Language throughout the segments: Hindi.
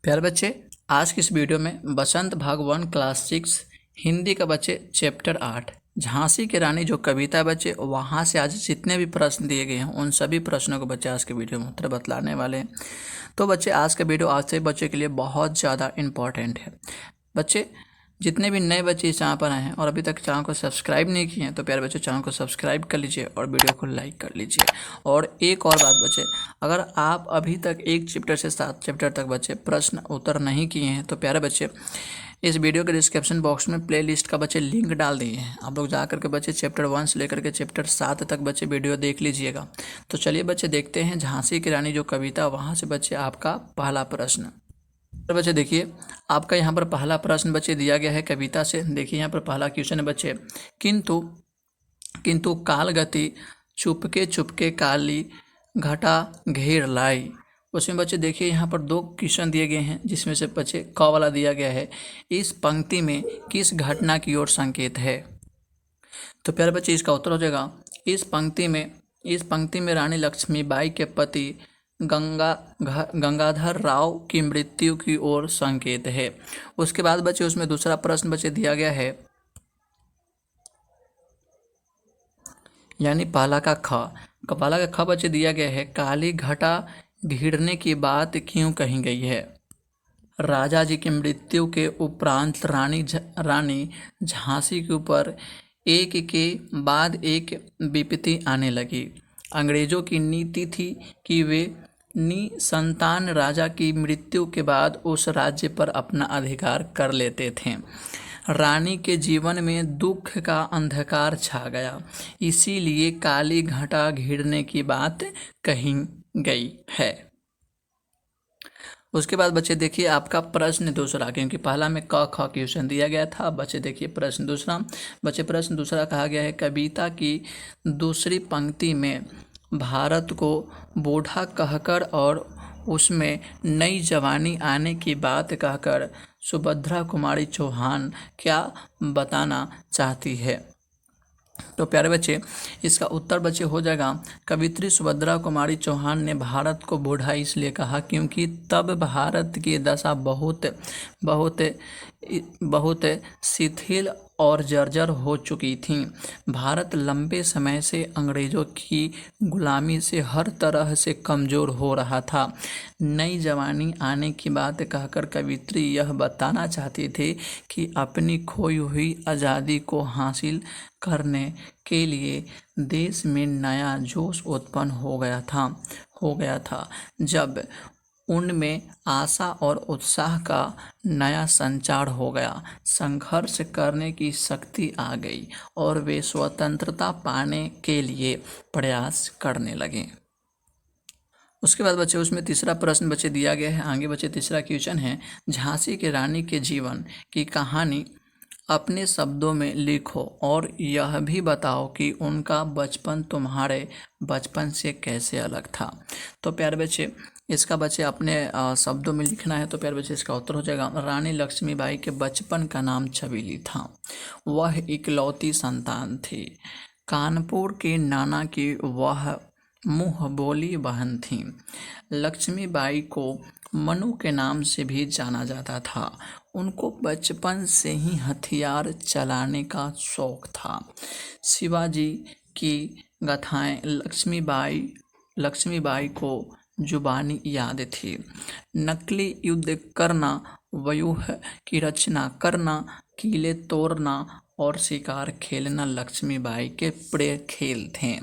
प्यारे बच्चे, आज की इस वीडियो में बसंत भाग 1 क्लास 6 हिंदी का बच्चे चैप्टर 8 झांसी की रानी जो कविता है बच्चे, वहाँ से आज जितने भी प्रश्न दिए गए हैं उन सभी प्रश्नों को बच्चे आज के वीडियो में उत्तर बतलाने वाले हैं। तो बच्चे आज का वीडियो आज से बच्चे के लिए बहुत ज़्यादा इम्पॉर्टेंट है। बच्चे जितने भी नए बच्चे इस चैनल पर आए हैं और अभी तक चैनल को सब्सक्राइब नहीं किए हैं तो प्यारे बच्चे चैनल को सब्सक्राइब कर लीजिए और वीडियो को लाइक कर लीजिए। और एक और बात बच्चे, अगर आप अभी तक 1 चैप्टर से 7 चैप्टर तक बच्चे प्रश्न उत्तर नहीं किए हैं तो प्यारे बच्चे इस वीडियो के डिस्क्रिप्शन बॉक्स में प्लेलिस्ट का बच्चे लिंक डाल दिए हैं। आप लोग जा करके बच्चे चैप्टर 1 से लेकर के चैप्टर 7 तक बच्चे वीडियो देख लीजिएगा। तो चलिए बच्चे देखते हैं झांसी की रानी जो कविता, वहाँ से बच्चे आपका पहला प्रश्न। तो बच्चे देखिए, आपका यहाँ पर पहला प्रश्न बच्चे दिया गया है कविता से। देखिए यहाँ पर पहला क्वेश्चन है बच्चे, किंतु किंतु काल गति चुपके चुपके काली घटा घेर लाई। उसमें बच्चे देखिए यहाँ पर 2 क्वेश्चन दिए गए हैं, जिसमें से बच्चे क वाला दिया गया है, इस पंक्ति में किस घटना की ओर संकेत है। तो प्यारे बच्चे इसका उत्तर हो जाएगा, इस पंक्ति में रानी लक्ष्मीबाई के पति गंगाधर राव की मृत्यु की ओर संकेत है। उसके बाद बच्चे उसमें दूसरा प्रश्न बच्चे दिया गया है, यानी पहला का ख बच्चे दिया गया है, काली घटा घिरने की बात क्यों कही गई है। राजा जी की मृत्यु के उपरांत रानी झांसी के ऊपर एक के बाद एक विपत्ति आने लगी। अंग्रेजों की नीति थी कि वे निसंतान राजा की मृत्यु के बाद उस राज्य पर अपना अधिकार कर लेते थे। रानी के जीवन में दुख का अंधकार छा गया, इसीलिए काली घटा घिरने की बात कही गई है। उसके बाद बच्चे देखिए आपका प्रश्न दूसरा, क्योंकि पहला में क ख क्वेश्चन दिया गया था। बच्चे देखिए प्रश्न दूसरा कहा गया है, कविता की दूसरी पंक्ति में भारत को बूढ़ा कहकर और उसमें नई जवानी आने की बात कहकर सुभद्रा कुमारी चौहान क्या बताना चाहती है। तो प्यारे बच्चे इसका उत्तर बच्चे हो जाएगा, कवित्री सुभद्रा कुमारी चौहान ने भारत को बूढ़ा इसलिए कहा क्योंकि तब भारत की दशा बहुत शिथिल और जर्जर हो चुकी थी। भारत लंबे समय से अंग्रेजों की गुलामी से हर तरह से कमज़ोर हो रहा था। नई जवानी आने की बात कहकर कवित्री यह बताना चाहती थी कि अपनी खोई हुई आज़ादी को हासिल करने के लिए देश में नया जोश उत्पन्न हो गया था जब उनमें आशा और उत्साह का नया संचार हो गया, संघर्ष करने की शक्ति आ गई और वे स्वतंत्रता पाने के लिए प्रयास करने लगे। उसके बाद बच्चे उसमें तीसरा प्रश्न बच्चे दिया गया है। आगे बच्चे तीसरा क्वेश्चन है, झांसी की रानी के जीवन की कहानी अपने शब्दों में लिखो और यह भी बताओ कि उनका बचपन तुम्हारे बचपन से कैसे अलग था। तो प्यारे बच्चे इसका बच्चे अपने शब्दों में लिखना है। तो प्यारे बच्चे इसका उत्तर हो जाएगा, रानी लक्ष्मीबाई के बचपन का नाम छबीली था। वह इकलौती संतान थी। कानपुर के नाना की वह मुँह बोली बहन थी। लक्ष्मीबाई को मनु के नाम से भी जाना जाता था। उनको बचपन से ही हथियार चलाने का शौक था। शिवाजी की गाथाएं लक्ष्मीबाई को जुबानी याद थी। नकली युद्ध करना, व्यूह की रचना करना, किले तोड़ना और शिकार खेलना लक्ष्मीबाई के प्रिय खेल थे।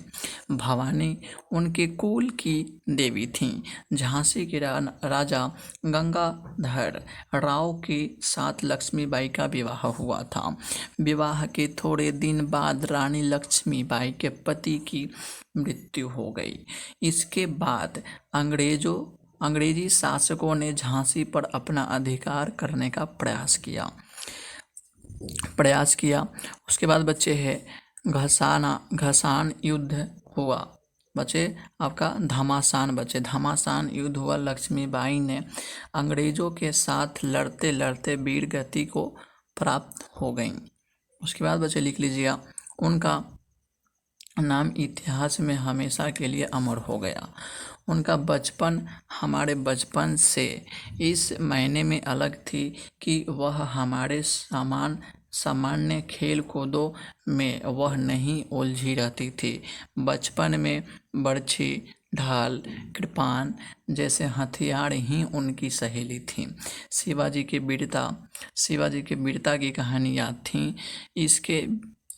भवानी उनके कुल की देवी थीं। झांसी के राजा गंगाधर राव के साथ लक्ष्मीबाई का विवाह हुआ था। विवाह के थोड़े दिन बाद रानी लक्ष्मीबाई के पति की मृत्यु हो गई। इसके बाद अंग्रेजी शासकों ने झांसी पर अपना अधिकार करने का प्रयास किया। उसके बाद बच्चे है घमासान युद्ध हुआ। बच्चे आपका घमासान युद्ध हुआ। लक्ष्मीबाई ने अंग्रेजों के साथ लड़ते लड़ते वीर गति को प्राप्त हो गई। उसके बाद बच्चे लिख लीजिएगा, उनका नाम इतिहास में हमेशा के लिए अमर हो गया। उनका बचपन हमारे बचपन से इस मायने में अलग थी कि वह हमारे सामान्य खेल कूदों में वह नहीं उलझी रहती थी। बचपन में बर्छी, ढाल, कृपान जैसे हथियार ही उनकी सहेली थीं। शिवाजी की वीरता की कहानियाँ थीं।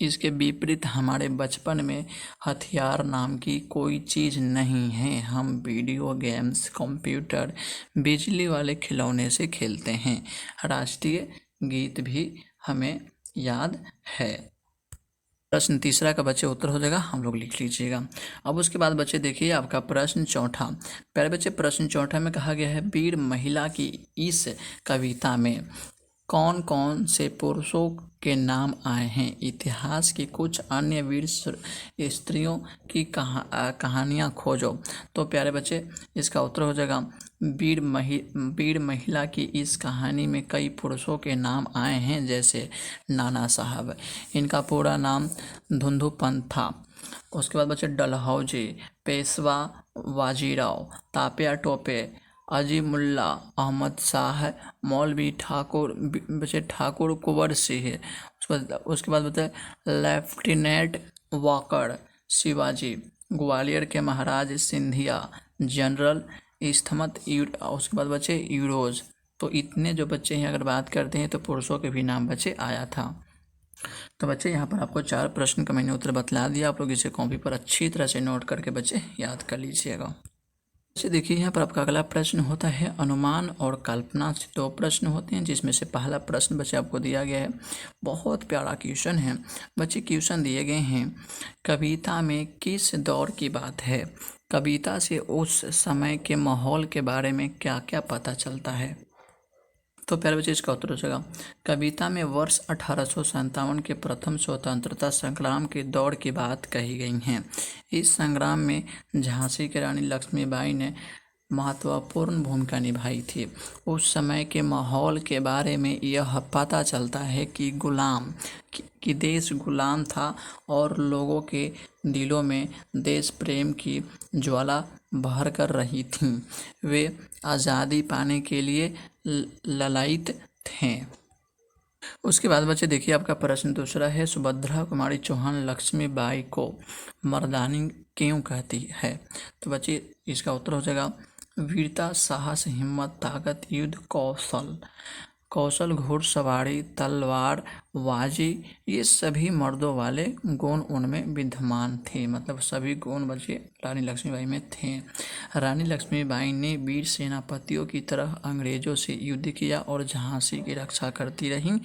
इसके विपरीत हमारे बचपन में हथियार नाम की कोई चीज़ नहीं है। हम वीडियो गेम्स, कंप्यूटर, बिजली वाले खिलौने से खेलते हैं। राष्ट्रीय गीत भी हमें याद है। प्रश्न तीसरा का बच्चे उत्तर हो जाएगा, हम लोग लिख लीजिएगा। अब उसके बाद बच्चे देखिए आपका प्रश्न चौथा। पहले बच्चे प्रश्न चौथा में कहा गया है वीर महिला की इस कविता में कौन कौन से पुरुषों के नाम आए हैं। इतिहास की कुछ अन्य वीर स्त्रियों की कहानियाँ खोजो। तो प्यारे बच्चे इसका उत्तर हो जाएगा वीर महिला की इस कहानी में कई पुरुषों के नाम आए हैं, जैसे नाना साहब, इनका पूरा नाम धुंधुपंत था। उसके बाद बच्चे डलहौजी, पेशवा बाजीराव, तात्या टोपे, अजीमुल्ला अहमद शाह, मौलवी ठाकुर, बच्चे ठाकुर कुंवर सिंह। उसके बाद बताए लेफ्टिनेंट वॉकर, शिवाजी, ग्वालियर के महाराज सिंधिया, जनरल इस्मत, उसके बाद बच्चे यूरोज। तो इतने जो बच्चे हैं अगर बात करते हैं तो पुरुषों के भी नाम बच्चे आया था। तो बच्चे यहाँ पर आपको 4 प्रश्न का मैंने उत्तर बतला दिया। आप लोग इसे कॉपी पर अच्छी तरह से नोट करके बच्चे याद कर लीजिएगा। बच्चे देखिए यहाँ पर आपका अगला प्रश्न होता है अनुमान और कल्पना से 2 प्रश्न होते हैं, जिसमें से पहला प्रश्न बच्चे आपको दिया गया है। बहुत प्यारा क्वेश्चन है बच्चे। क्वेश्चन दिए गए हैं कविता में किस दौर की बात है। कविता से उस समय के माहौल के बारे में क्या क्या पता चलता है। तो प्यारे बच्चे इसका उत्तर हो जाएगा कविता में वर्ष 1857 के प्रथम स्वतंत्रता संग्राम के दौर की बात कही गई है। इस संग्राम में झांसी की रानी लक्ष्मीबाई ने महत्वपूर्ण भूमिका निभाई थी। उस समय के माहौल के बारे में यह पता चलता है कि देश गुलाम था और लोगों के दिलों में देश प्रेम की ज्वाला भर कर रही थी। वे आज़ादी पाने के लिए ललायित थे। उसके बाद बच्चे देखिए आपका प्रश्न दूसरा है सुभद्रा कुमारी चौहान लक्ष्मीबाई को मर्दानी क्यों कहती है। तो बच्चे इसका उत्तर हो जाएगा वीरता, साहस, हिम्मत, ताकत, युद्ध कौशल, घुड़सवारी, तलवार बाजी, ये सभी मर्दों वाले गुण उनमें विद्यमान थे। मतलब सभी गुण बच्चे रानी लक्ष्मीबाई में थे। रानी लक्ष्मीबाई ने वीर सेनापतियों की तरह अंग्रेजों से युद्ध किया और झांसी की रक्षा करती रहीं,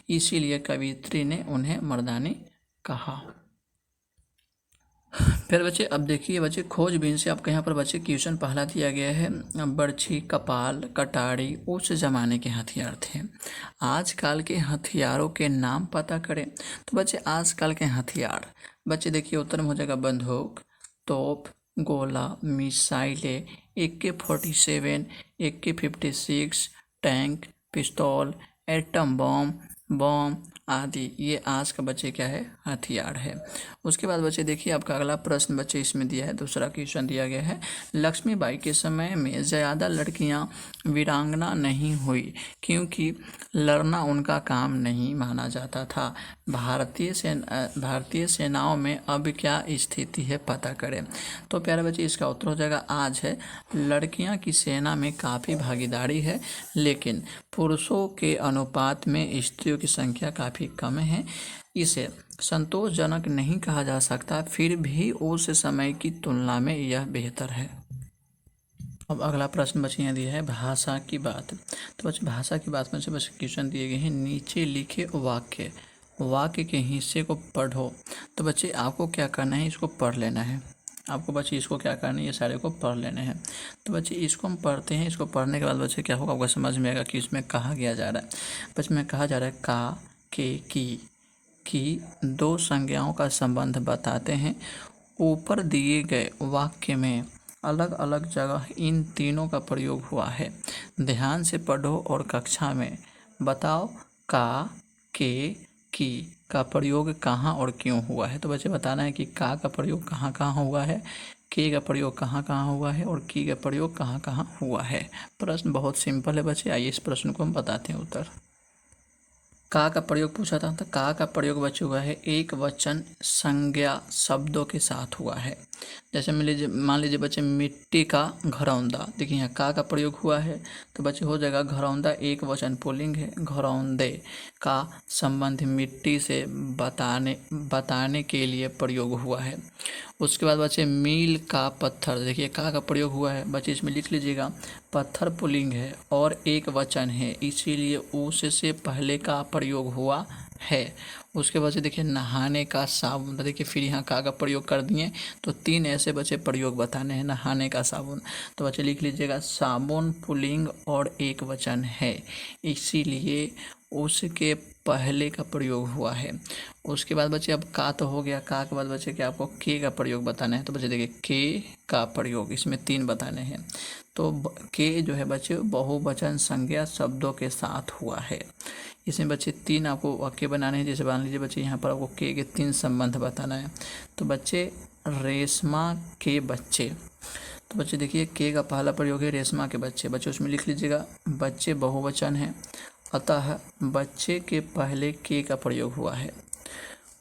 इसीलिए कवियत्री ने उन्हें मर्दानी कहा। फिर बच्चे अब देखिए बच्चे खोजबीन से आपके यहाँ पर बच्चे क्वेश्चन पहला दिया गया है बर्छी, कपाल, कटारी उस ज़माने के हथियार थे। आजकल के हथियारों के नाम पता करें। तो बच्चे आजकल के हथियार बच्चे देखिए उत्तर में हो जाएगा बंदूक, तोप, गोला, मिसाइलें, AK-47, AK-56, टैंक, पिस्तौल, एटम बम आदि, ये आज का बच्चे क्या है हथियार है। उसके बाद बच्चे देखिए आपका अगला प्रश्न बच्चे इसमें दिया है, दूसरा क्वेश्चन दिया गया है लक्ष्मीबाई के समय में ज़्यादा लड़कियां वीरांगना नहीं हुई क्योंकि लड़ना उनका काम नहीं माना जाता था। भारतीय सेनाओं में अब क्या स्थिति है पता करें। तो प्यारे बच्चे इसका उत्तर हो जाएगा आज है लड़कियां की सेना में काफ़ी भागीदारी है, लेकिन पुरुषों के अनुपात में स्त्रियों की संख्या काफ़ी कम है। इसे संतोषजनक नहीं कहा जा सकता, फिर भी उस समय की तुलना में यह बेहतर है। अब अगला प्रश्न बच्चे यहाँ दिया है भाषा की बात। तो बच्चे भाषा की बात में से बच्चे क्वेश्चन दिए गए हैं नीचे लिखे वाक्य के हिस्से को पढ़ो। तो बच्चे आपको क्या करना है, इसको पढ़ लेना है। आपको बच्चे इसको क्या करना है, ये सारे को पढ़ लेने हैं। तो बच्चे इसको हम पढ़ते हैं। इसको पढ़ने के बाद बच्चे क्या होगा आपको समझ में आएगा कि इसमें कहा गया जा रहा है। बच्चे में कहा जा रहा है का, के, की 2 संज्ञाओं का संबंध बताते हैं। ऊपर दिए गए वाक्य में अलग अलग जगह इन तीनों का प्रयोग हुआ है। ध्यान से पढ़ो और कक्षा में बताओ का, के, की का प्रयोग कहाँ और क्यों हुआ है। तो बच्चे बताना है कि का प्रयोग कहाँ कहाँ हुआ है, के का प्रयोग कहाँ कहाँ हुआ है और की का प्रयोग कहाँ कहाँ हुआ है। प्रश्न बहुत सिंपल है बच्चे, आइए इस प्रश्न को हम बताते हैं उत्तर। का प्रयोग पूछा था, तो का प्रयोग बच्चे हुआ है एक वचन संज्ञा शब्दों के साथ हुआ है। जैसे मान लीजिए बच्चे मिट्टी का घरौंदा, देखिए यहाँ का प्रयोग हुआ है तो बच्चे हो जाएगा घरौंदा एक वचन पुल्लिंग है, घरौंदे का संबंध मिट्टी से बताने के लिए प्रयोग हुआ है। उसके बाद बच्चे मील का पत्थर, देखिए का प्रयोग हुआ है बच्चे, इसमें लिख लीजिएगा पत्थर पुल्लिंग है और एक वचन है, इसीलिए उससे पहले का प्रयोग हुआ है। उसके बाद से देखिए नहाने का साबुन, देखिए फिर यहाँ का प्रयोग कर दिए, तो 3 ऐसे बच्चे प्रयोग बताने हैं। नहाने का साबुन, तो बच्चे लिख लीजिएगा साबुन पुल्लिंग और एक वचन है, इसीलिए उसके पहले का प्रयोग हुआ है। उसके बाद बच्चे अब का तो हो गया, का के बाद बच्चे क्या आपको के का प्रयोग बताना है, तो बच्चे देखिए के का प्रयोग इसमें 3 बताने हैं। तो के जो है बच्चे बहुवचन संज्ञा शब्दों के साथ हुआ है। इसमें बच्चे 3 आपको वाक्य बनाने हैं। जैसे मान लीजिए बच्चे यहाँ पर आपको के 3 संबंध बताना है। तो बच्चे रेशमा के बच्चे, तो बच्चे देखिए के का पहला प्रयोग है रेशमा के बच्चे, बच्चे उसमें लिख लीजिएगा बच्चे बहुवचन है, अतः बच्चे के पहले के का प्रयोग हुआ है।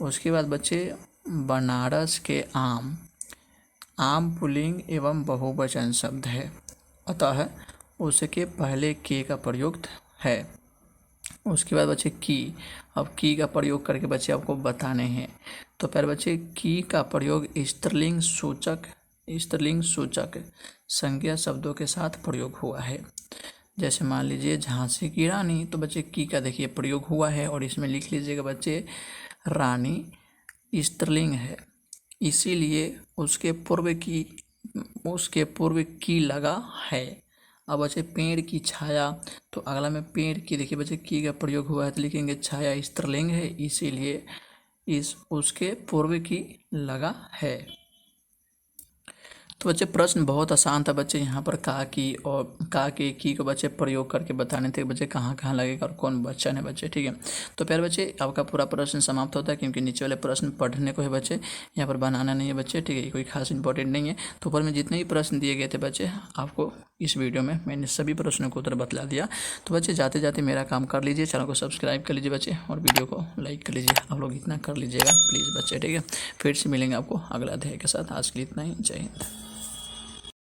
उसके बाद बच्चे बनारस के आम, आम पुल्लिंग एवं बहुवचन शब्द है, अतः उसके पहले के का प्रयोग है। उसके बाद बच्चे की, अब की का प्रयोग करके बच्चे आपको बताने हैं। तो पहले बच्चे की का प्रयोग स्त्रीलिंग सूचक संज्ञा शब्दों के साथ प्रयोग हुआ है। जैसे मान लीजिए झांसी की रानी, तो बच्चे की का देखिए प्रयोग हुआ है और इसमें लिख लीजिएगा बच्चे रानी स्त्रीलिंग है, इसीलिए उसके पूर्व की लगा है। अब बच्चे पेड़ की छाया, तो अगला में पेड़ की देखिए बच्चे की का प्रयोग हुआ है, तो लिखेंगे छाया स्त्रीलिंग है, इसीलिए उसके पूर्व की लगा है। तो बच्चे प्रश्न बहुत आसान था बच्चे, यहाँ पर का की और का के की को बच्चे प्रयोग करके बताने थे बच्चे कहाँ कहाँ लगेगा और कौन वचन है बच्चे, ठीक है। तो फिर बच्चे आपका पूरा प्रश्न समाप्त होता है, क्योंकि नीचे वाले प्रश्न पढ़ने को है बच्चे, यहाँ पर बनाना नहीं है बच्चे, ठीक है, कोई खास इंपॉर्टेंट नहीं है। तो ऊपर में जितने भी प्रश्न दिए गए थे बच्चे आपको इस वीडियो में मैंने सभी प्रश्नों को उत्तर बतला दिया। तो बच्चे जाते जाते मेरा काम कर लीजिए, चैनल को सब्सक्राइब कर लीजिए बच्चे और वीडियो को लाइक कर लीजिए, आप लोग इतना कर लीजिएगा प्लीज़ बच्चे, ठीक है। फिर से मिलेंगे आपको अगला अध्याय के साथ, आज के लिए इतना ही, जय हिंद।